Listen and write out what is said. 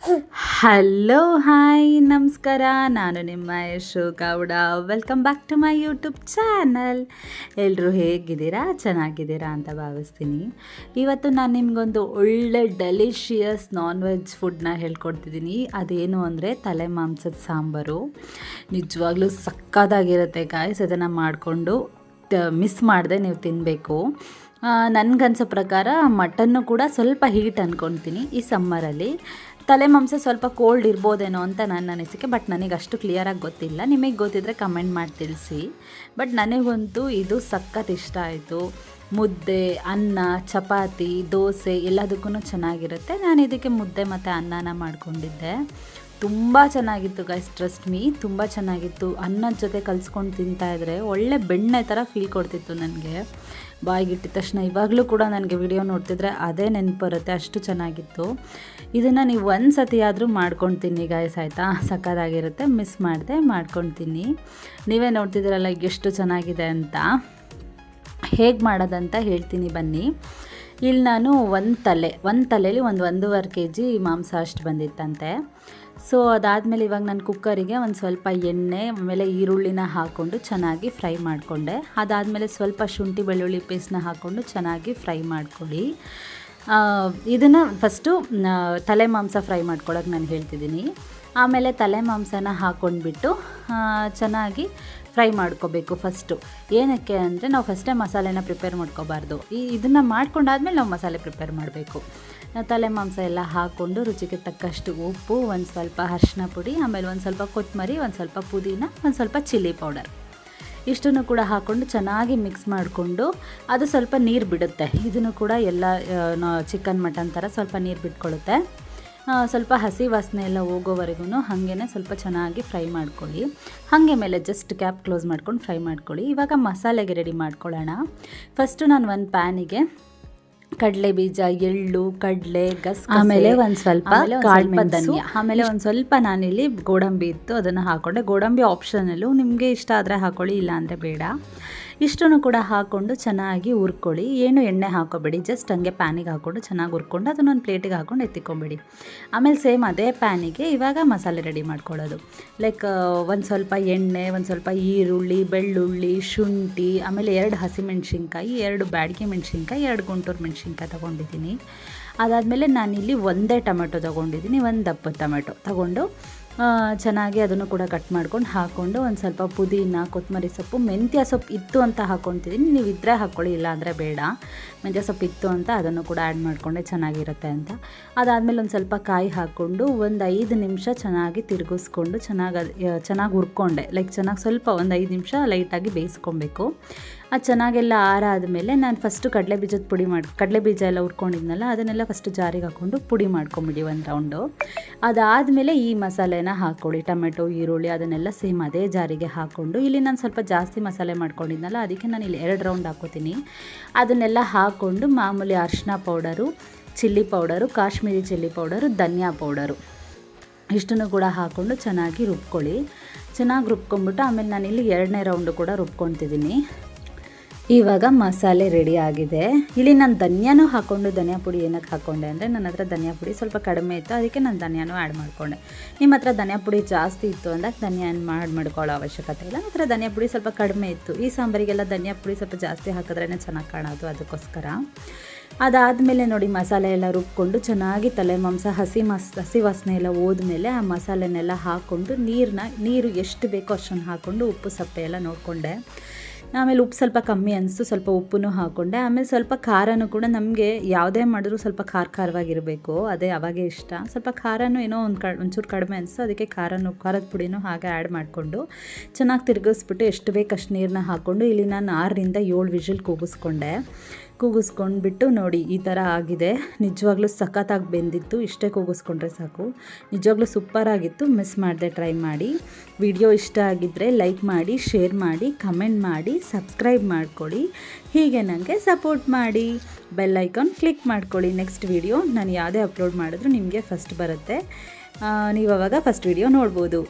Hello hi ನಮಸ್ಕಾರ. ನಾನು ನಿಮ್ಮ Yashu Gowda. Welcome back to my YouTube channel. ಎಲ್ಲರೂ ಹೇಗಿದ್ದೀರಾ? ಚೆನ್ನಾಗಿದ್ದೀರಾ ಅಂತ ಭಾವಿಸ್ತೀನಿ. ಇವತ್ತು ನಾನು ನಿಮಗೊಂದು ಒಳ್ಳೆ ಡೆಲಿಷಿಯಸ್ ನಾನ್ ವೆಜ್ ಫುಡ್ನ ಹೇಳ್ಕೊಡ್ತಿದ್ದೀನಿ. ಅದೇನು ಅಂದರೆ ತಲೆ ಮಾಂಸದ ಸಾಂಬಾರು. ನಿಜವಾಗ್ಲೂ ಸಕ್ಕತ್ತಾಗಿರುತ್ತೆ ಗಾಯ್ಸ್. ಅದನ್ನು ಮಾಡಿಕೊಂಡು ಮಿಸ್ ಮಾಡದೆ ನೀವು ತಿನ್ನಬೇಕು. ನನಗನ್ಸೋ ಪ್ರಕಾರ ಮಟನ್ನು ಕೂಡ ಸ್ವಲ್ಪ ಹೀಟ್ ಅಂದ್ಕೊಳ್ತೀನಿ ಈ ಸಮ್ಮರಲ್ಲಿ. ತಲೆ ಮಾಂಸ ಸ್ವಲ್ಪ ಕೋಲ್ಡ್ ಇರ್ಬೋದೇನೋ ಅಂತ ನನ್ನ ಅನಿಸಿಕೆ, ಬಟ್ ನನಗೆ ಅಷ್ಟು ಕ್ಲಿಯರಾಗಿ ಗೊತ್ತಿಲ್ಲ. ನಿಮಗೆ ಗೊತ್ತಿದ್ದರೆ ಕಮೆಂಟ್ ಮಾಡಿ ತಿಳಿಸಿ. ಬಟ್ ನನಗಂತೂ ಇದು ಸಖತ್ ಇಷ್ಟ ಆಯಿತು. ಮುದ್ದೆ, ಅನ್ನ, ಚಪಾತಿ, ದೋಸೆ ಎಲ್ಲದಕ್ಕೂ ಚೆನ್ನಾಗಿರುತ್ತೆ. ನಾನು ಇದಕ್ಕೆ ಮುದ್ದೆ ಮತ್ತು ಅನ್ನನ ಮಾಡ್ಕೊಂಡಿದ್ದೆ. ತುಂಬ ಚೆನ್ನಾಗಿತ್ತು ಗೈಸ್, ಟ್ರಸ್ಟ್ ಮೀ, ತುಂಬ ಚೆನ್ನಾಗಿತ್ತು. ಅನ್ನದ ಜೊತೆ ಕಲಿಸ್ಕೊಂಡು ತಿಂತಾಯಿದ್ರೆ ಒಳ್ಳೆ ಬೆಣ್ಣೆ ಥರ ಫೀಲ್ ಕೊಡ್ತಿತ್ತು ನನಗೆ. ಬಾಯಿಗಿಟ್ಟಿದ ತಕ್ಷಣ ಇವಾಗಲೂ ಕೂಡ ನನಗೆ ವಿಡಿಯೋ ನೋಡ್ತಿದ್ರೆ ಅದೇ ನೆನಪು ಬರುತ್ತೆ, ಅಷ್ಟು ಚೆನ್ನಾಗಿತ್ತು. ಇದನ್ನು ನೀವು ಒಂದು ಸತಿ ಆದರೂ ಮಾಡ್ಕೊಂಡು ತಿನ್ನಿ ಗಾಯ್ಸ್, ಆಯಿತಾ? ಸಕ್ಕತ್ತಾಗಿರುತ್ತೆ, ಮಿಸ್ ಮಾಡದೆ ಮಾಡ್ಕೊಂಡು ತಿನ್ನಿ. ನೀವೇ ನೋಡ್ತಿದ್ದೀರಲ್ಲ ಎಷ್ಟು ಚೆನ್ನಾಗಿದೆ ಅಂತ. ಹೇಗೆ ಮಾಡೋದಂತ ಹೇಳ್ತೀನಿ ಬನ್ನಿ. ಇಲ್ಲಿ ನಾನು ಒಂದು ತಲೆಯಲ್ಲಿ 1.5 kg ಮಾಂಸ ಅಷ್ಟು ಬಂದಿತ್ತಂತೆ. ಸೊ ಅದಾದಮೇಲೆ ಇವಾಗ ನಾನು ಕುಕ್ಕರಿಗೆ ಒಂದು ಸ್ವಲ್ಪ ಎಣ್ಣೆ, ಆಮೇಲೆ ಈರುಳ್ಳಿನ ಹಾಕ್ಕೊಂಡು ಚೆನ್ನಾಗಿ ಫ್ರೈ ಮಾಡಿಕೊಂಡೆ. ಅದಾದಮೇಲೆ ಸ್ವಲ್ಪ ಶುಂಠಿ ಬೆಳ್ಳುಳ್ಳಿ ಪೇಸ್ಟ್ನ ಹಾಕ್ಕೊಂಡು ಚೆನ್ನಾಗಿ ಫ್ರೈ ಮಾಡ್ಕೊಳ್ಳಿ. ಇದನ್ನು ಫಸ್ಟು ತಲೆ ಮಾಂಸ ಫ್ರೈ ಮಾಡ್ಕೊಳ್ಳೋಕೆ ನಾನು ಹೇಳ್ತಿದ್ದೀನಿ. ಆಮೇಲೆ ತಲೆ ಮಾಂಸನ ಹಾಕ್ಕೊಂಡ್ಬಿಟ್ಟು ಚೆನ್ನಾಗಿ ಫ್ರೈ ಮಾಡ್ಕೋಬೇಕು ಫಸ್ಟು. ಏನಕ್ಕೆ ಅಂದರೆ ನಾವು ಫಸ್ಟೇ ಮಸಾಲೆನ ಪ್ರಿಪೇರ್ ಮಾಡ್ಕೋಬಾರ್ದು. ಇದನ್ನು ಮಾಡ್ಕೊಂಡಾದ್ಮೇಲೆ ನಾವು ಮಸಾಲೆ ಪ್ರಿಪೇರ್ ಮಾಡಬೇಕು. ತಲೆ ಮಾಂಸ ಎಲ್ಲ ಹಾಕ್ಕೊಂಡು ರುಚಿಗೆ ತಕ್ಕಷ್ಟು ಉಪ್ಪು, ಒಂದು ಸ್ವಲ್ಪ ಅರಿಶಿನ ಪುಡಿ, ಆಮೇಲೆ ಒಂದು ಸ್ವಲ್ಪ ಕೊತ್ತಂಬರಿ, ಒಂದು ಸ್ವಲ್ಪ ಪುದೀನ, ಒಂದು ಸ್ವಲ್ಪ ಚಿಲ್ಲಿ ಪೌಡರ್, ಇಷ್ಟನ್ನು ಕೂಡ ಹಾಕ್ಕೊಂಡು ಚೆನ್ನಾಗಿ ಮಿಕ್ಸ್ ಮಾಡಿಕೊಂಡು ಅದು ಸ್ವಲ್ಪ ನೀರು ಬಿಡುತ್ತೆ. ಇದನ್ನು ಕೂಡ ಎಲ್ಲ ಚಿಕನ್ ಮಟನ್ ಥರ ಸ್ವಲ್ಪ ನೀರು ಬಿಟ್ಕೊಳ್ಳುತ್ತೆ. ಸ್ವಲ್ಪ ಹಸಿ ವಾಸನೆ ಎಲ್ಲ ಹೋಗೋವರೆಗೂ ಹಾಗೇ ಸ್ವಲ್ಪ ಚೆನ್ನಾಗಿ ಫ್ರೈ ಮಾಡ್ಕೊಳ್ಳಿ. ಹಾಗೆ ಮೇಲೆ ಜಸ್ಟ್ ಕ್ಯಾಪ್ ಕ್ಲೋಸ್ ಮಾಡ್ಕೊಂಡು ಫ್ರೈ ಮಾಡ್ಕೊಳ್ಳಿ. ಇವಾಗ ಮಸಾಲೆಗೆ ರೆಡಿ ಮಾಡ್ಕೊಳ್ಳೋಣ. ಫಸ್ಟು ನಾನು ಒಂದು ಪ್ಯಾನಿಗೆ ಕಡಲೆ ಬೀಜ, ಎಳ್ಳು, ಕಡಲೆ, ಆಮೇಲೆ ಒಂದು ಸ್ವಲ್ಪ ಧನಿಯಾ, ಆಮೇಲೆ ಒಂದು ಸ್ವಲ್ಪ ನಾನಿಲ್ಲಿ ಗೋಡಂಬಿ ಇತ್ತು ಅದನ್ನು ಹಾಕ್ಕೊಂಡೆ. ಗೋಡಂಬಿ ಆಪ್ಷನಲ್ಲು, ನಿಮಗೆ ಇಷ್ಟ ಆದರೆ ಹಾಕ್ಕೊಳ್ಳಿ, ಇಲ್ಲ ಅಂದರೆ ಬೇಡ. ಇಷ್ಟನ್ನು ಕೂಡ ಹಾಕ್ಕೊಂಡು ಚೆನ್ನಾಗಿ ಹುರ್ಕೊಳ್ಳಿ. ಏನು ಎಣ್ಣೆ ಹಾಕೋಬೇಡಿ, ಜಸ್ಟ್ ಹಂಗೆ ಪ್ಯಾನಿಗೆ ಹಾಕ್ಕೊಂಡು ಚೆನ್ನಾಗಿ ಹುರ್ಕೊಂಡು ಅದನ್ನೊಂದು ಪ್ಲೇಟಿಗೆ ಹಾಕ್ಕೊಂಡು ಎತ್ತಿಕೊಂಬೇಡಿ. ಆಮೇಲೆ ಸೇಮ್ ಅದೇ ಪ್ಯಾನಿಗೆ ಇವಾಗ ಮಸಾಲೆ ರೆಡಿ ಮಾಡ್ಕೊಳ್ಳೋದು. ಲೈಕ್ ಒಂದು ಸ್ವಲ್ಪ ಎಣ್ಣೆ, ಒಂದು ಸ್ವಲ್ಪ ಈರುಳ್ಳಿ, ಬೆಳ್ಳುಳ್ಳಿ, ಶುಂಠಿ, ಆಮೇಲೆ 2 ಹಸಿಮೆಣ್ಸಿನ್ಕಾಯಿ, 2 ಬ್ಯಾಡಗಿ ಮೆಣಸಿನ್ಕಾಯಿ, 2 ಗುಂಟೂರು ಮೆಣಸಿನ್ಕಾಯಿ ತೊಗೊಂಡಿದ್ದೀನಿ. ಅದಾದಮೇಲೆ ನಾನಿಲ್ಲಿ ಒಂದೇ ಟೊಮೆಟೊ ತೊಗೊಂಡಿದ್ದೀನಿ, ಒಂದು ದಪ್ಪ ಟೊಮೆಟೊ ತೊಗೊಂಡು ಚೆನ್ನಾಗಿ ಅದನ್ನು ಕೂಡ ಕಟ್ ಮಾಡ್ಕೊಂಡು ಹಾಕ್ಕೊಂಡು ಒಂದು ಸ್ವಲ್ಪ ಪುದೀನ, ಕೊತ್ತಂಬರಿ ಸೊಪ್ಪು, ಮೆಂತ್ಯ ಸೊಪ್ಪು ಇತ್ತು ಅಂತ ಹಾಕ್ಕೊತಿದ್ದೀನಿ. ನೀವು ಇದ್ದರೆ ಹಾಕ್ಕೊಳ್ಳಿ, ಇಲ್ಲ ಅಂದರೆ ಬೇಡ. ಮೆಂತ್ಯ ಸೊಪ್ಪು ಇತ್ತು ಅಂತ ಅದನ್ನು ಕೂಡ ಆ್ಯಡ್ ಮಾಡಿಕೊಂಡೆ ಚೆನ್ನಾಗಿರುತ್ತೆ ಅಂತ. ಅದಾದಮೇಲೆ ಒಂದು ಸ್ವಲ್ಪ ಕಾಯಿ ಹಾಕ್ಕೊಂಡು ಒಂದು 5 ನಿಮಿಷ ಚೆನ್ನಾಗಿ ತಿರುಗಿಸ್ಕೊಂಡು ಚೆನ್ನಾಗಿ ಹುರ್ಕೊಂಡೆ. ಲೈಕ್ ಚೆನ್ನಾಗಿ ಸ್ವಲ್ಪ ಒಂದು 5 ನಿಮಿಷ ಲೈಟಾಗಿ ಬೇಯಿಸ್ಕೊಬೇಕು. ಅದು ಚೆನ್ನಾಗೆಲ್ಲ ಆರಾದಮೇಲೆ ನಾನು ಫಸ್ಟು ಕಡಲೆ ಬೀಜ ಎಲ್ಲ ಹುರ್ಕೊಂಡಿದ್ನಲ್ಲ ಅದನ್ನೆಲ್ಲ ಫಸ್ಟು ಜಾರಿಗೆ ಹಾಕ್ಕೊಂಡು ಪುಡಿ ಮಾಡ್ಕೊಂಬಿಡಿ ಒಂದು ರೌಂಡು. ಅದಾದಮೇಲೆ ಈ ಮಸಾಲೆನ ಹಾಕ್ಕೊಳ್ಳಿ. ಟೊಮೆಟೊ, ಈರುಳ್ಳಿ ಅದನ್ನೆಲ್ಲ ಸೇಮ್ ಅದೇ ಜಾರಿಗೆ ಹಾಕ್ಕೊಂಡು, ಇಲ್ಲಿ ನಾನು ಸ್ವಲ್ಪ ಜಾಸ್ತಿ ಮಸಾಲೆ ಮಾಡ್ಕೊಂಡಿದ್ನಲ್ಲ ಅದಕ್ಕೆ ನಾನು ಇಲ್ಲಿ 2 ರೌಂಡ್ ಹಾಕ್ಕೋತೀನಿ. ಅದನ್ನೆಲ್ಲ ಹಾಕ್ಕೊಂಡು ಮಾಮೂಲಿ ಅರಿಶಿನ powder, chilli powder, Kashmiri chilli powder, ಧನಿಯಾ ಪೌಡರು ಇಷ್ಟನ್ನು ಕೂಡ ಹಾಕ್ಕೊಂಡು ಚೆನ್ನಾಗಿ ರುಬ್ಕೊಳ್ಳಿ. ಚೆನ್ನಾಗಿ ರುಬ್ಕೊಂಬಿಟ್ಟು ಆಮೇಲೆ ನಾನಿಲ್ಲಿ 2ನೇ ರೌಂಡು ಕೂಡ ರುಬ್ಕೊತಿದ್ದೀನಿ. ಇವಾಗ ಮಸಾಲೆ ರೆಡಿ ಆಗಿದೆ. ಇಲ್ಲಿ ನಾನು ಧನಿಯಾನೂ ಹಾಕ್ಕೊಂಡು, ಧನಿಯಾ ಪುಡಿ ಏನಕ್ಕೆ ಹಾಕ್ಕೊಂಡೆ ಅಂದರೆ ನನ್ನ ಹತ್ರ ಧನಿಯಾ ಪುಡಿ ಸ್ವಲ್ಪ ಕಡಿಮೆ ಇತ್ತು, ಅದಕ್ಕೆ ನಾನು ಧನಿಯಾನೂ ಆ್ಯಡ್ ಮಾಡಿಕೊಂಡೆ. ನಿಮ್ಮ ಹತ್ರ ಧನಿಯಾ ಪುಡಿ ಜಾಸ್ತಿ ಇತ್ತು ಅಂದಾಗ ಧನಿಯಾ ಮಾಡ್ಕೊಳ್ಳೋ ಅವಶ್ಯಕತೆ ಇಲ್ಲ. ನನ್ನ ಹತ್ರ ಧನಿಯಾ ಪುಡಿ ಸ್ವಲ್ಪ ಕಡಿಮೆ ಇತ್ತು. ಈ ಸಾಂಬಾರಿಗೆಲ್ಲ ಧನಿಯಾ ಪುಡಿ ಸ್ವಲ್ಪ ಜಾಸ್ತಿ ಹಾಕಿದ್ರೇ ಚೆನ್ನಾಗಿ ಕಾಣೋದು, ಅದಕ್ಕೋಸ್ಕರ. ಅದಾದಮೇಲೆ ನೋಡಿ ಮಸಾಲೆ ಎಲ್ಲ ರುಬ್ಕೊಂಡು ಚೆನ್ನಾಗಿ ತಲೆ ಮಾಂಸ ಹಸಿ ವಾಸನೆ ಎಲ್ಲ ಹೋದ್ಮೇಲೆ ಆ ಮಸಾಲೆನೆಲ್ಲ ಹಾಕ್ಕೊಂಡು ನೀರು ಎಷ್ಟು ಬೇಕೋ ಅಷ್ಟನ್ನು ಹಾಕ್ಕೊಂಡು ಉಪ್ಪು ಸಪ್ಪೆ ಎಲ್ಲ ನೋಡಿಕೊಂಡೆ. ಆಮೇಲೆ ಉಪ್ಪು ಸ್ವಲ್ಪ ಕಮ್ಮಿ ಅನಿಸ್ತು, ಸ್ವಲ್ಪ ಉಪ್ಪನ್ನು ಹಾಕ್ಕೊಂಡೆ. ಆಮೇಲೆ ಸ್ವಲ್ಪ ಖಾರನೂ ಕೂಡ, ನಮಗೆ ಯಾವುದೇ ಮಾಡಿದ್ರೂ ಸ್ವಲ್ಪ ಖಾರವಾಗಿರಬೇಕು, ಅದೇ ಅವಾಗೇ ಇಷ್ಟ. ಸ್ವಲ್ಪ ಖಾರನೂ ಏನೋ ಒಂಚೂರು ಕಡಿಮೆ ಅನಿಸ್ತು, ಅದಕ್ಕೆ ಖಾರದ ಪುಡಿನೂ ಹಾಗೆ ಆ್ಯಡ್ ಮಾಡಿಕೊಂಡು ಚೆನ್ನಾಗಿ ತಿರುಗಿಸ್ಬಿಟ್ಟು ಎಷ್ಟು ಬೇಕು ಅಷ್ಟು ನೀರನ್ನ ಹಾಕ್ಕೊಂಡು ಇಲ್ಲಿ ನಾನು 6ರಿಂದ 7 ವಿಷಲ್ ಕೂಗಿಸ್ಕೊಂಡ್ಬಿಟ್ಟು ನೋಡಿ ಈ ಥರ ಆಗಿದೆ. ನಿಜವಾಗ್ಲೂ ಸಖತ್ತಾಗಿ ಬೆಂದಿತ್ತು. ಇಷ್ಟೇ ಕೂಗಿಸ್ಕೊಂಡ್ರೆ ಸಾಕು. ನಿಜವಾಗ್ಲೂ ಸೂಪರಾಗಿತ್ತು. ಮಿಸ್ ಮಾಡದೆ ಟ್ರೈ ಮಾಡಿ. ವಿಡಿಯೋ ಇಷ್ಟ ಆಗಿದ್ದರೆ ಲೈಕ್ ಮಾಡಿ, ಶೇರ್ ಮಾಡಿ, ಕಮೆಂಟ್ ಮಾಡಿ, ಸಬ್ಸ್ಕ್ರೈಬ್ ಮಾಡ್ಕೊಳ್ಳಿ. ಹೀಗೆ ನನಗೆ ಸಪೋರ್ಟ್ ಮಾಡಿ. ಬೆಲ್ ಐಕಾನ್ ಕ್ಲಿಕ್ ಮಾಡ್ಕೊಳ್ಳಿ. ನೆಕ್ಸ್ಟ್ ವಿಡಿಯೋ ನಾನು ಯಾವುದೇ ಅಪ್ಲೋಡ್ ಮಾಡಿದ್ರೂ ನಿಮಗೆ ಫಸ್ಟ್ ಬರುತ್ತೆ. ನೀವು ಆವಾಗ ಫಸ್ಟ್ ವಿಡಿಯೋ ನೋಡ್ಬೋದು.